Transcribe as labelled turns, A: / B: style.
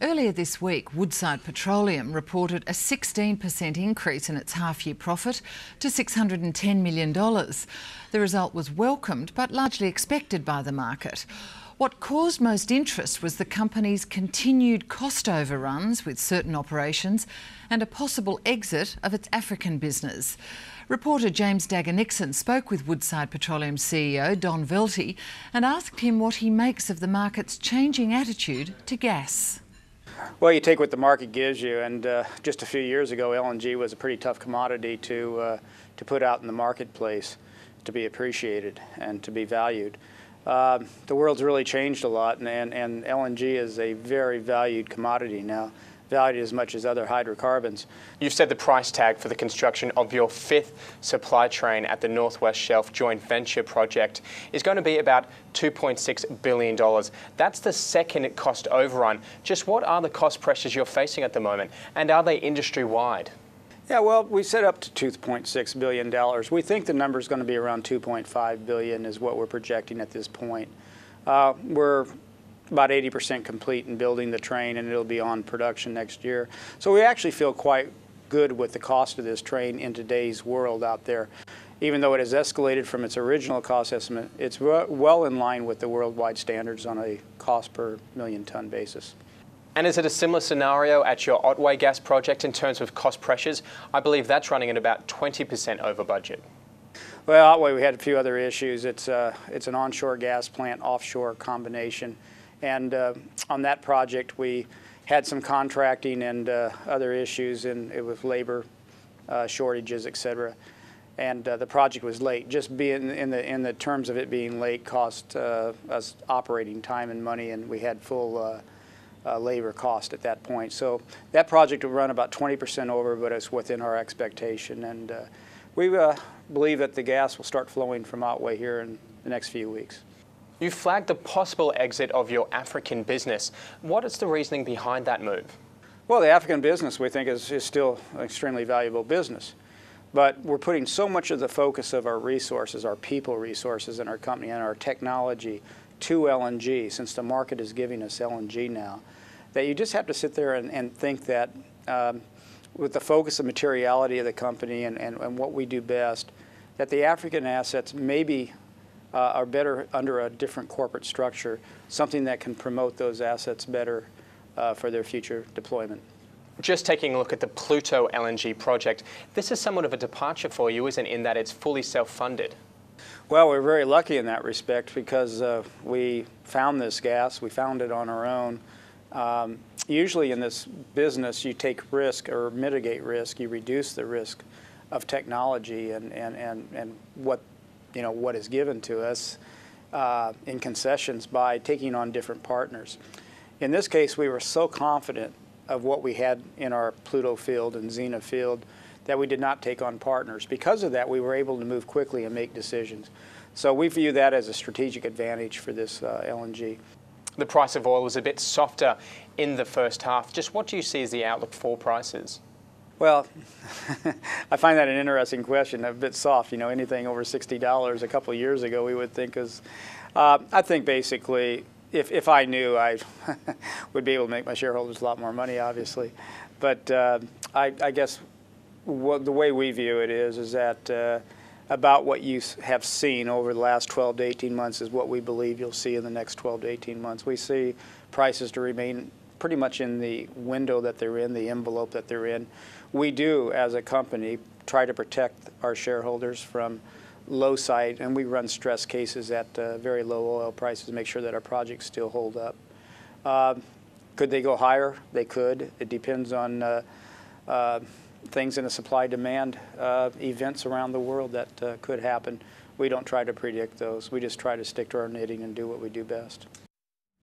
A: Earlier this week, Woodside Petroleum reported a 16% increase in its half-year profit to $610 million. The result was welcomed but largely expected by the market. What caused most interest was the company's continued cost overruns with certain operations and a possible exit of its African business. Reporter James Dagger-Nixon spoke with Woodside Petroleum CEO Don Veltey and asked him what he makes of the market's changing attitude to gas.
B: Well, you take what the market gives you, and just a few years ago, LNG was a pretty tough commodity to put out in the marketplace, to be appreciated and to be valued. The world's really changed a lot, and LNG is a very valued commodity now, valued as much as other hydrocarbons.
C: You've said the price tag for the construction of your 5th supply train at the North West Shelf joint venture project is going to be about $2.6 billion. That's the second cost overrun. Just what are the cost pressures you're facing at the moment, and are they industry-wide?
B: Yeah, well, we set up to $2.6 billion. We think the number is going to be around $2.5 billion is what we're projecting at this point. We're about 80% complete in building the train, and it'll be on production next year. So we actually feel quite good with the cost of this train in today's world out there. Even though it has escalated from its original cost estimate, it's well in line with the worldwide standards on a cost per million ton basis.
C: And is it a similar scenario at your Otway gas project in terms of cost pressures? I believe that's running at about 20% over budget.
B: Well, Otway, we had a few other issues. It's an onshore gas plant, offshore combination. And on that project, we had some contracting and other issues with labor shortages, et cetera. And the project was late. Just being in the terms of it being late cost us operating time and money, and we had full labor cost at that point. So that project will run about 20% over, but it's within our expectation. And we believe that the gas will start flowing from Otway here in the next few weeks.
C: You flagged the possible exit of your African business. What is the reasoning behind that move?
B: Well, the African business, we think, is still an extremely valuable business. But we're putting so much of the focus of our resources, our people resources in our company and our technology to LNG, since the market is giving us LNG now, that you just have to sit there and think that with the focus and materiality of the company and what we do best, that the African assets maybe are better under a different corporate structure, something that can promote those assets better for their future deployment.
C: Just taking a look at the Pluto LNG project, this is somewhat of a departure for you, isn't it, in that it's fully self-funded?
B: Well, we're very lucky in that respect because we found this gas, we found it on our own. Usually in this business, you take risk or mitigate risk, you reduce the risk of technology and what is given to us in concessions by taking on different partners. In this case, we were so confident of what we had in our Pluto field and Xena field that we did not take on partners. Because of that, we were able to move quickly and make decisions. So we view that as a strategic advantage for this LNG.
C: The price of oil was a bit softer in the first half. Just what do you see as the outlook for prices?
B: Well, I find that an interesting question, a bit soft. You know, anything over $60 a couple of years ago we would think is, I think basically, if I knew, I would be able to make my shareholders a lot more money, obviously. But I guess the way we view it is that about what you have seen over the last 12 to 18 months is what we believe you'll see in the next 12 to 18 months. We see prices to remain pretty much in the window that they're in, the envelope that they're in. We do, as a company, try to protect our shareholders from low side, and we run stress cases at very low oil prices to make sure that our projects still hold up. Could they go higher? They could. It depends on things in the supply-demand events around the world that could happen. We don't try to predict those. We just try to stick to our knitting and do what we do best.